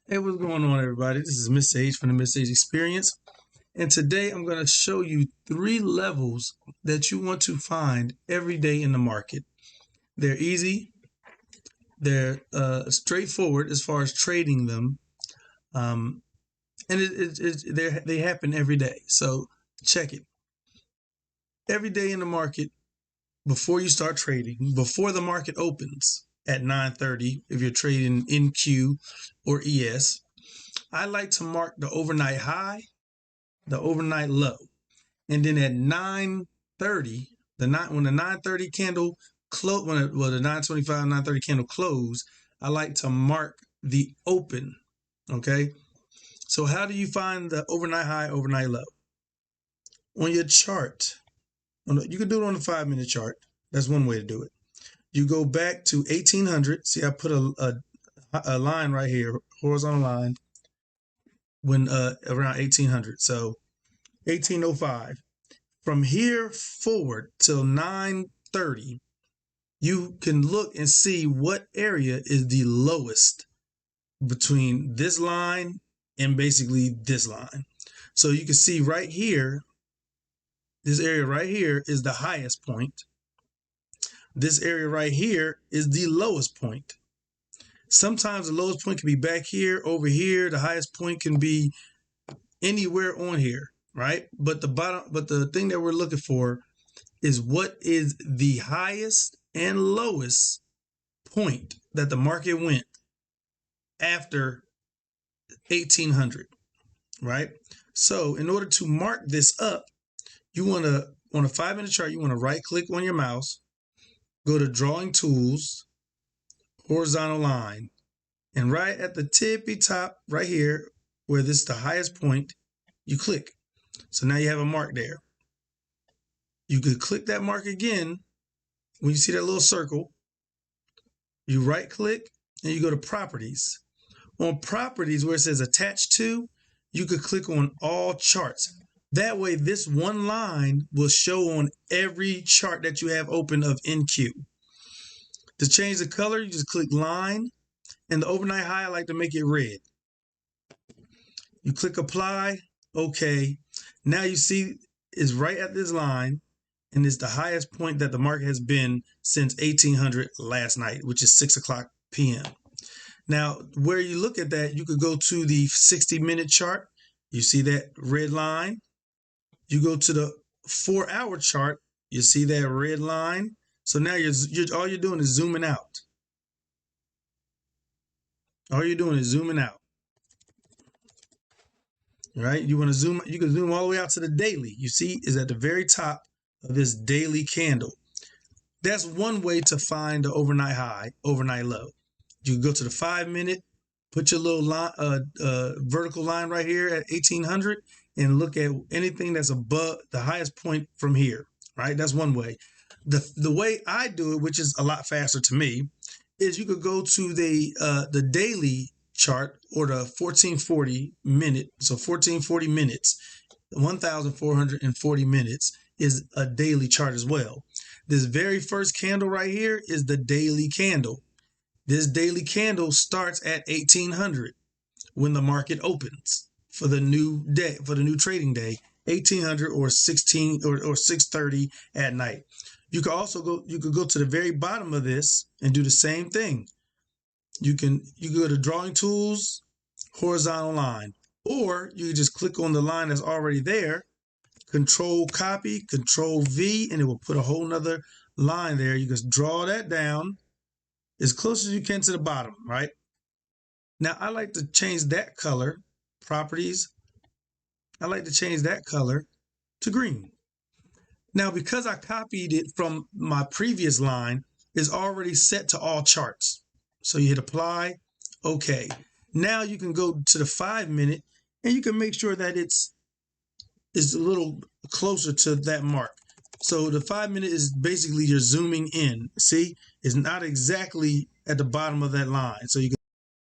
Hey, what's going on, everybody? This is Miss Sage from the Miss Sage Experience. And today I'm going to show you 3 levels that you want to find every day in the market. They're easy, they're straightforward as far as trading them, um, and they happen every day. So check it. Every day in the market, before you start trading, before the market opens at 9:30, if you're trading NQ or ES, I like to mark the overnight high, the overnight low. And then at 9:30, when the 9:30 candle close, the 9:25, 9:30 candle close, I like to mark the open. Okay. So how do you find the overnight high, overnight low? On your chart, you can do it on the 5-minute chart. That's one way to do it. You go back to 1800. See, I put a line right here, horizontal line, when around 1800. So 1805. From here forward till 9:30, you can look and see what area is the lowest between this line and basically this line. So you can see right here, this area right here is the highest point. This area right here is the lowest point. Sometimes the lowest point can be back here, over here. The highest point can be anywhere on here, right? But the thing that we're looking for is what is the highest and lowest point that the market went after 1800, right? So in order to mark this up, you want to, on a 5-minute chart, you want to right click on your mouse, go to drawing tools, horizontal line, and right at the tippy top right here, where this is the highest point, you click. So now you have a mark there. You could click that mark again. When you see that little circle, you right click and you go to properties. On properties, where it says attach to, you could click on all charts. That way, this one line will show on every chart that you have open of NQ. To change the color, you just click line, and the overnight high, I like to make it red. You click apply, okay. Now you see it's right at this line, and it's the highest point that the market has been since 1800 last night, which is 6 o'clock p.m. Now, where you look at that, you could go to the 60-minute chart. You see that red line. You go to the 4-hour chart. You see that red line. So now all you're doing is zooming out. All you're doing is zooming out. Right? You want to zoom. You can zoom all the way out to the daily. You see, is at the very top of this daily candle. That's one way to find the overnight high, overnight low. You go to the 5-minute, put your little line, vertical line right here at 1800, and look at anything that's above the highest point from here. Right, that's one way. The way I do it, which is a lot faster to me, is you could go to the daily chart or the 1440 minute. So 1440 minutes, 1440 minutes is a daily chart as well. This very first candle right here is the daily candle. This daily candle starts at 1800 when the market opens for the new day, for the new trading day, 1800 or 6:30 at night. You could also go to the very bottom of this and do the same thing. You go to drawing tools, horizontal line, or you just click on the line that's already there, control copy, control V, and it will put a whole nother line there. You just draw that down as close as you can to the bottom, right? Now I like to change that color, properties. I like to change that color to green. Now, because I copied it from my previous line, it's already set to all charts. So you hit apply, okay. Now you can go to the 5-minute and you can make sure that it's a little closer to that mark. So the 5-minute is basically you're zooming in. See, it's not exactly at the bottom of that line. So you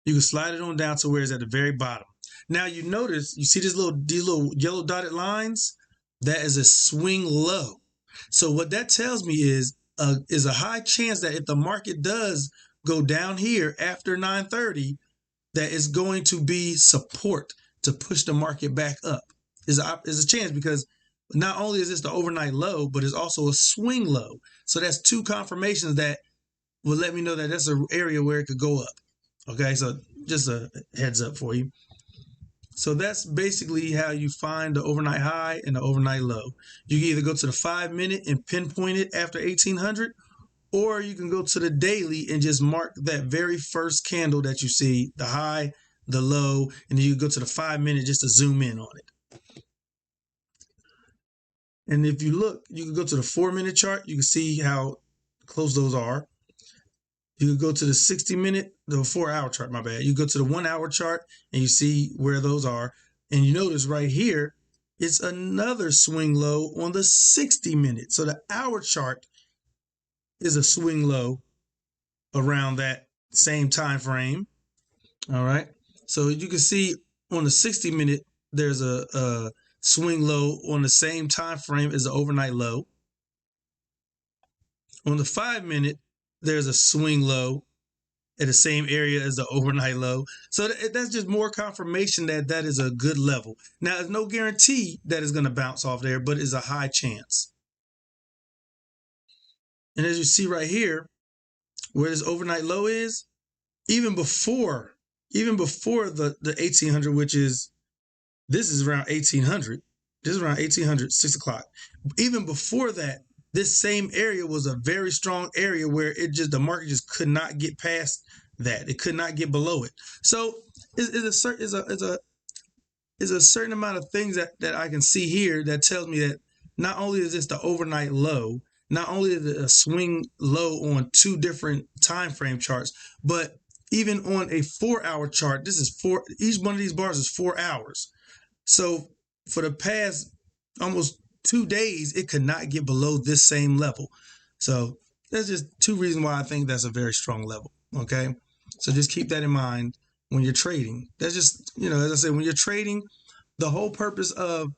can slide it on down to where it's at the very bottom. Now you notice, you see these little yellow dotted lines? That is a swing low. So what that tells me is a high chance that if the market does go down here after 9:30, that is going to be support to push the market back up. Is a chance, because not only is this the overnight low, but it's also a swing low. So that's two confirmations that will let me know that that's an area where it could go up. Okay, so just a heads up for you. So that's basically how you find the overnight high and the overnight low. You can either go to the 5 minute and pinpoint it after 1800, or you can go to the daily and just mark that very first candle that you see, the high, the low, and then you go to the 5 minute just to zoom in on it. And if you look, you can go to the 4 minute chart. You can see how close those are. You can go to the 60 minute, the 4 hour chart, my bad. You go to the 1 hour chart and you see where those are. And you notice right here, it's another swing low on the 60 minute. So the hour chart is a swing low around that same time frame. All right. So you can see on the 60 minute, there's a swing low on the same time frame as the overnight low. On the 5 minute, there's a swing low at the same area as the overnight low. So that's just more confirmation that that is a good level. Now, there's no guarantee that it's going to bounce off there, but it's a high chance. And as you see right here, where this overnight low is, even before the 1800, which is, this is around 1800. This is around 1800, 6 o'clock. Even before that, this same area was a very strong area where the market just could not get past that. It could not get below it. So it's a certain amount of things that I can see here that tells me that not only is this the overnight low, not only is it a swing low on two different time frame charts, but even on a 4 hour chart, each one of these bars is 4 hours. So for the past almost 2 days, it could not get below this same level. So that's just two reasons why I think that's a very strong level. Okay. So just keep that in mind when you're trading. That's just, as I said, when you're trading, the whole purpose the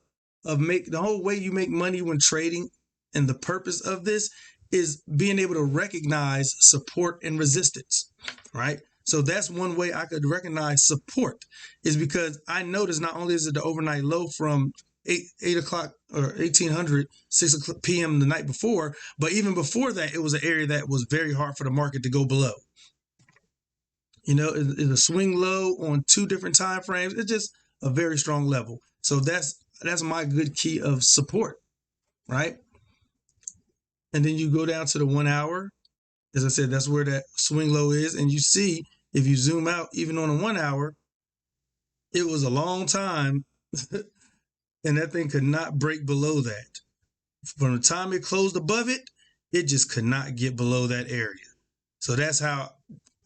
whole way you make money when trading, and the purpose of this is being able to recognize support and resistance, right? So that's one way I could recognize support, is because I notice not only is it the overnight low from 8 o'clock or 1800, 6 p.m. the night before, but even before that, it was an area that was very hard for the market to go below. It's a swing low on two different time frames. It's just a very strong level. So that's my good key of support, right? And then you go down to the 1 hour. As I said, that's where that swing low is. And you see, if you zoom out, even on the 1 hour, it was a long time and that thing could not break below that. From the time it closed above it, it just could not get below that area. So that's how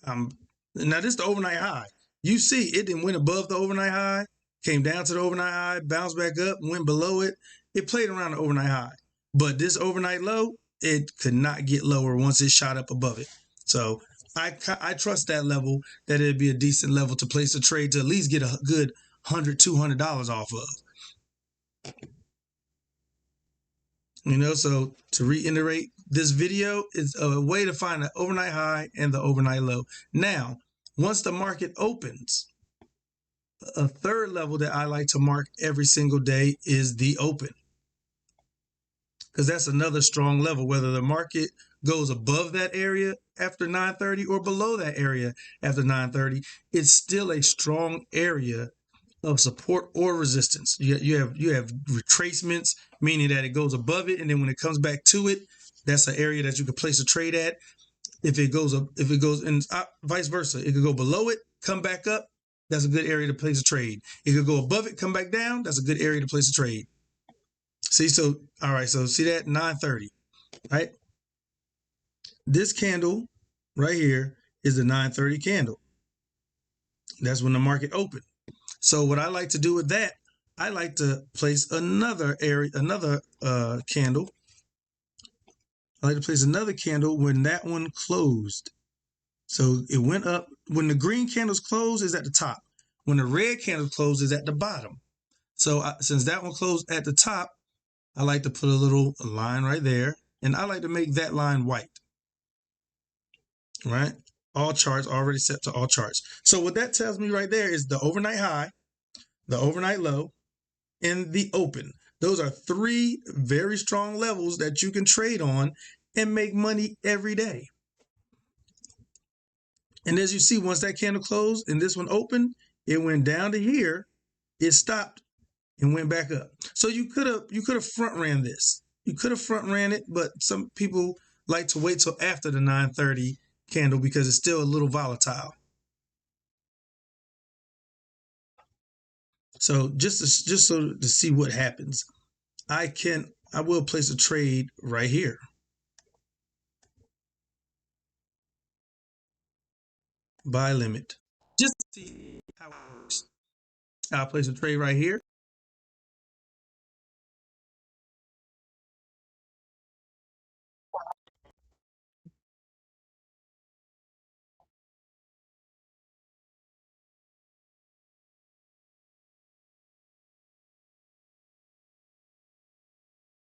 now this is the overnight high. You see, it didn't went above the overnight high, came down to the overnight high, bounced back up, went below it. It played around the overnight high. But this overnight low, it could not get lower once it shot up above it. So I trust that level, that it'd be a decent level to place a trade to at least get a good $100, $200 off of. So to reiterate, this video is a way to find the overnight high and the overnight low. Now, once the market opens, a third level that I like to mark every single day is the open, because that's another strong level. Whether the market goes above that area after 9:30 or below that area after 9:30, it's still a strong area of support or resistance. You have retracements, meaning that it goes above it, and then when it comes back to it, that's an area that you can place a trade at. If it goes and vice versa, it could go below it, come back up. That's a good area to place a trade. It could go above it, come back down. That's a good area to place a trade. See, so all right, so see that 9:30, right? This candle right here is the 9:30 candle. That's when the market opened. So what I like to do with that, I like to place another candle. I like to place another candle when that one closed. So it went up. When the green candles close, is at the top. When the red candle closes, is at the bottom. So since that one closed at the top, I like to put a little line right there. And I like to make that line white. Right? all charts, already set to all charts. So what that tells me right there is the overnight high, the overnight low, and the open. Those are three very strong levels that you can trade on and make money every day. And as you see, once that candle closed and this one opened, it went down to here, it stopped and went back up. So you could have front ran this. You could have front ran it, but some people like to wait till after the 9:30 candle because it's still a little volatile. So just so to see what happens, I will place a trade right here. Buy limit. Just to see how it works. I'll place a trade right here.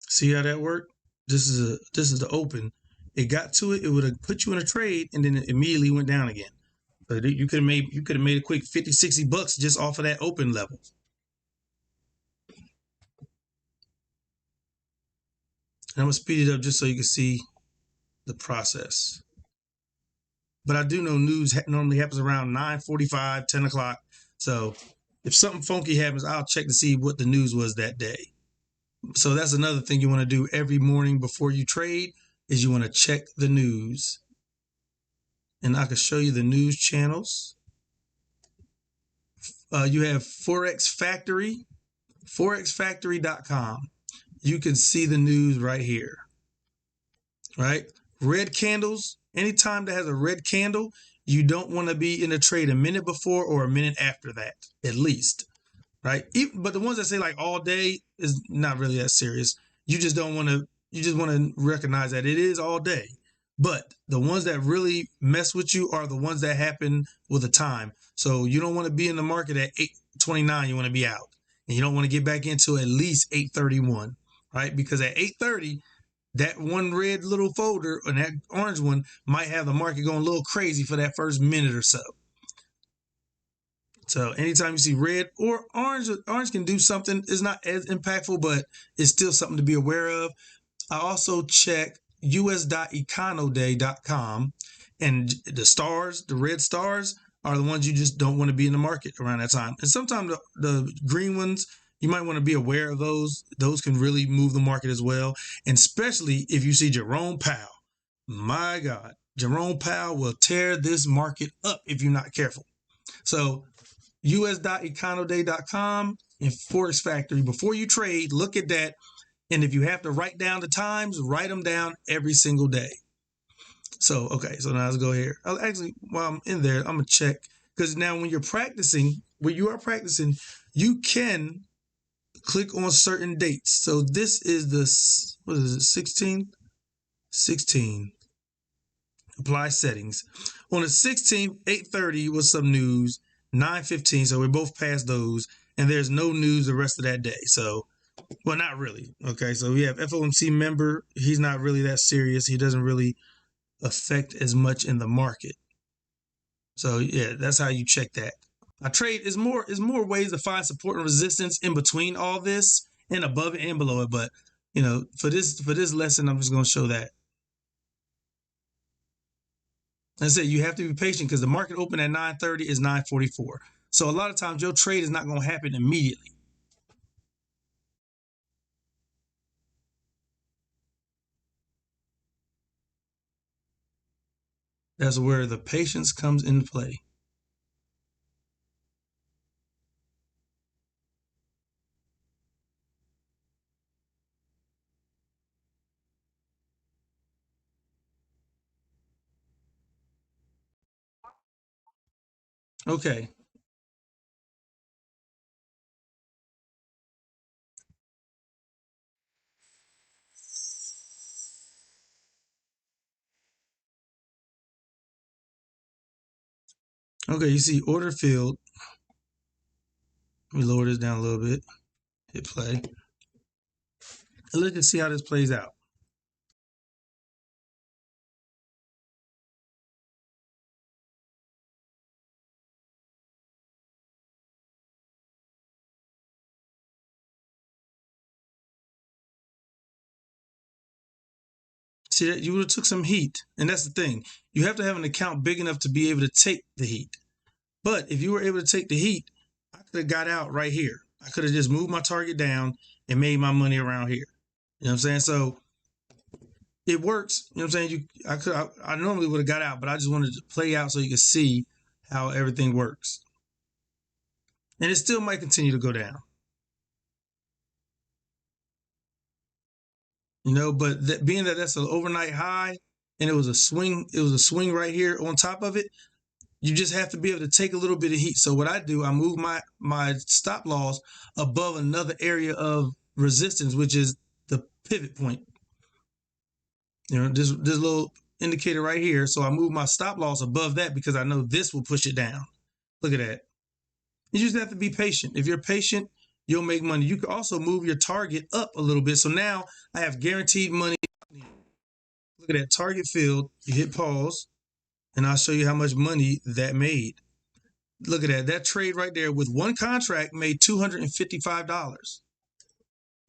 See how that worked? This is the open. It got to it, it would have put you in a trade and then it immediately went down again. So you could have made a quick 50, 60 bucks just off of that open level. And I'm gonna speed it up just so you can see the process. But I do know news normally happens around 9:45, 10 o'clock. So if something funky happens, I'll check to see what the news was that day. So that's another thing you want to do every morning before you trade is you want to check the news. And I can show you the news channels. You have Forex Factory, forexfactory.com. You can see the news right here, right? Red candles, anytime that has a red candle, you don't want to be in a trade a minute before or a minute after that, at least, right? But the ones that say like all day is not really that serious. You just want to recognize that it is all day. But the ones that really mess with you are the ones that happen with a time. So you don't want to be in the market at 8:29. You want to be out. And you don't want to get back into at least 8:31, right? Because at 8:30, that one red little folder and that orange one might have the market going a little crazy for that first minute or so. So anytime you see red or orange can do something. It's not as impactful, but it's still something to be aware of. I also check us.econoday.com, and the red stars are the ones you just don't want to be in the market around that time. And sometimes the green ones, you might want to be aware of those. Those can really move the market as well. And especially if you see Jerome Powell. My God, Jerome Powell will tear this market up if you're not careful. So us.econoday.com and Forex Factory. Before you trade, look at that. And if you have to write down the times, write them down every single day. So, okay, so now let's go here. Actually, while I'm in there, I'm going to check. Because now when you are practicing, you can click on certain dates. So this is the, 16th? 16. Apply settings. On the 16th, 8:30 was some news. 9:15, so we're both past those. And there's no news the rest of that day. So, well, not really. Okay, so we have FOMC member. He's not really that serious. He doesn't really affect as much in the market. So yeah, that's how you check that. I trade is more ways to find support and resistance in between all this and above it and below it. But for this lesson, I'm just going to show that. I said you have to be patient because the market open at 9:30 is 9:44. So a lot of times your trade is not going to happen immediately. That's where the patience comes into play. Okay. Okay, you see order filled. Let me lower this down a little bit. Hit play. And let's just see how this plays out. See, you would have took some heat. And that's the thing. You have to have an account big enough to be able to take the heat. But if you were able to take the heat, I could have got out right here. I could have just moved my target down and made my money around here. You know what I'm saying? So it works. You know what I'm saying? I normally would have got out, but I just wanted to play out so you could see how everything works. And it still might continue to go down. You know, but being that that's an overnight high and it was a swing right here on top of it, you just have to be able to take a little bit of heat. So what I do, I move my stop loss above another area of resistance, which is the pivot point. You know, this little indicator right here. So I move my stop loss above that because I know this will push it down. Look at that. You just have to be patient. If you're patient, you'll make money. You can also move your target up a little bit. So now I have guaranteed money. Look at that target filled. You hit pause, and I'll show you how much money that made. Look at that. That trade right there with one contract made $255.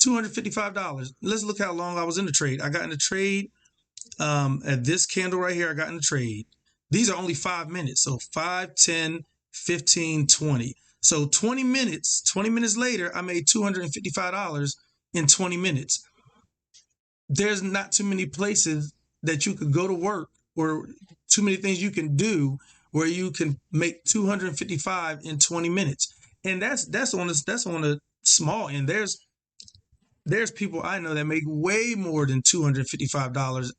$255. Let's look how long I was in the trade. I got in the trade at this candle right here. I got in the trade. These are only 5 minutes. So 5, 10, 15, 20. So 20 minutes later, I made $255 in 20 minutes. There's not too many places that you could go to work or too many things you can do where you can make $255 in 20 minutes. And that's on the small end. There's people I know that make way more than $255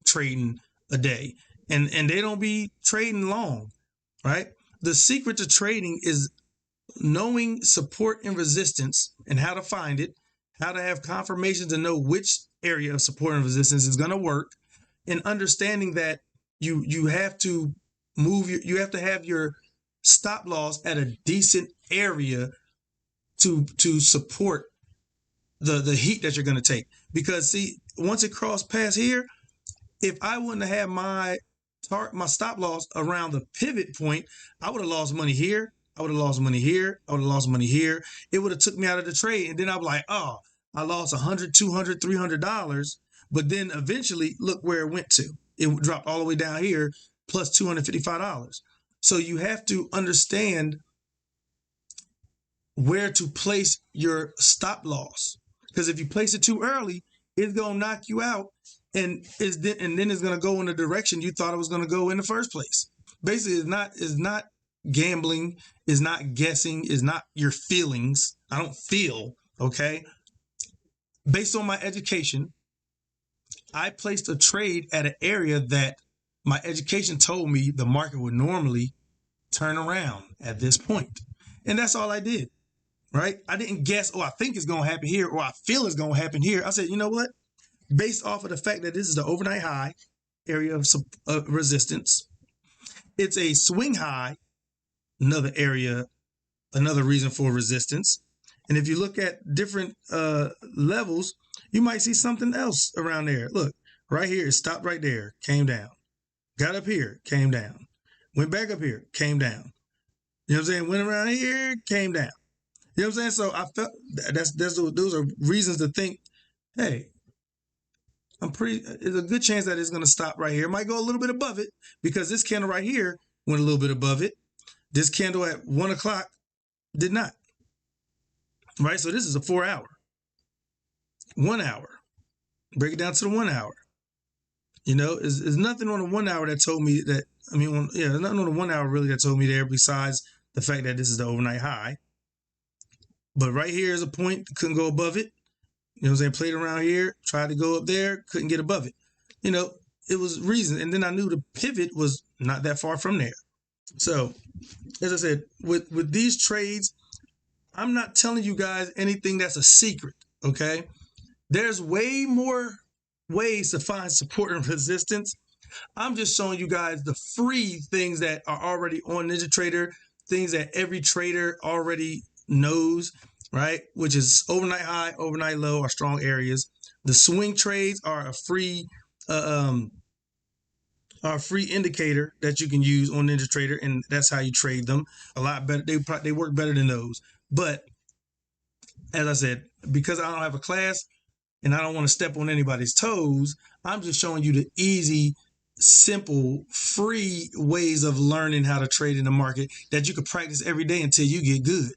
trading a day. And they don't be trading long, right? The secret to trading is knowing support and resistance and how to find it, how to have confirmation to know which area of support and resistance is going to work, and understanding that you have to you have to have your stop loss at a decent area to support the heat that you're going to take. Because see, once it crossed past here, if I wouldn't have had my stop loss around the pivot point, I would have lost money here. I would have lost money here. I would have lost money here. It would have took me out of the trade. And then I'm like, oh, I lost $100, $200, $300. But then eventually, look where it went to. It dropped all the way down here, plus $255. So you have to understand where to place your stop loss. Because if you place it too early, it's going to knock you out. And then it's going to go in the direction you thought it was going to go in the first place. Basically, it's not gambling, is not guessing, is not your feelings. I don't feel, okay? Based on my education, I placed a trade at an area that my education told me the market would normally turn around at this point. And that's all I did, right? I didn't guess, I think it's going to happen here, or I feel it's going to happen here. I said, you know what? Based off of the fact that this is the overnight high area of resistance, it's a swing high, another reason for resistance. And if you look at different levels, you might see something else around there. Look, right here, it stopped right there, came down. Got up here, came down. Went back up here, came down. You know what I'm saying? Went around here, came down. You know what I'm saying? So I felt those are reasons to think, hey, there's a good chance that it's going to stop right here. It might go a little bit above it because this candle right here went a little bit above it. This candle at 1 o'clock did not. Right? So this is a 4 hour. 1 hour. Break it down to the 1 hour. You know, there's nothing on the 1 hour that told me that, there's nothing on the 1 hour really that told me there besides the fact that this is the overnight high. But right here is a point, couldn't go above it. You know what I'm saying? Played around here, tried to go up there, couldn't get above it. You know, it was reason. And then I knew the pivot was not that far from there. So, as I said, with these trades, I'm not telling you guys anything that's a secret, okay? There's way more ways to find support and resistance. I'm just showing you guys the free things that are already on NinjaTrader, things that every trader already knows, right? Which is overnight high, overnight low are strong areas. The swing trades are a free indicator that you can use on NinjaTrader, and that's how you trade them. A lot better. They work better than those. But as I said, because I don't have a class, and I don't want to step on anybody's toes. I'm just showing you the easy, simple, free ways of learning how to trade in the market that you can practice every day until you get good.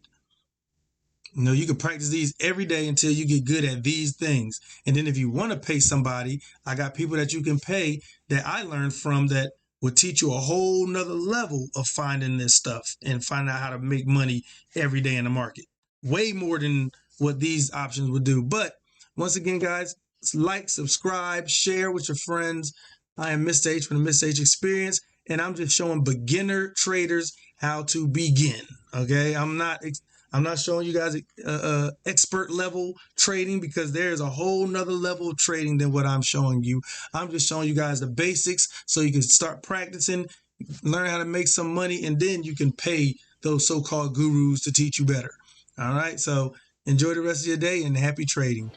You know, you can practice these every day until you get good at these things. And then if you want to pay somebody, I got people that you can pay that I learned from that will teach you a whole nother level of finding this stuff and find out how to make money every day in the market. Way more than what these options would do. But once again, guys, like, subscribe, share with your friends. I am Mr. H from the Mr. H Experience, and I'm just showing beginner traders how to begin. Okay, I'm not showing you guys expert level trading, because there's a whole nother level of trading than what I'm showing you. I'm just showing you guys the basics so you can start practicing, learn how to make some money, and then you can pay those so-called gurus to teach you better. All right, so enjoy the rest of your day and happy trading.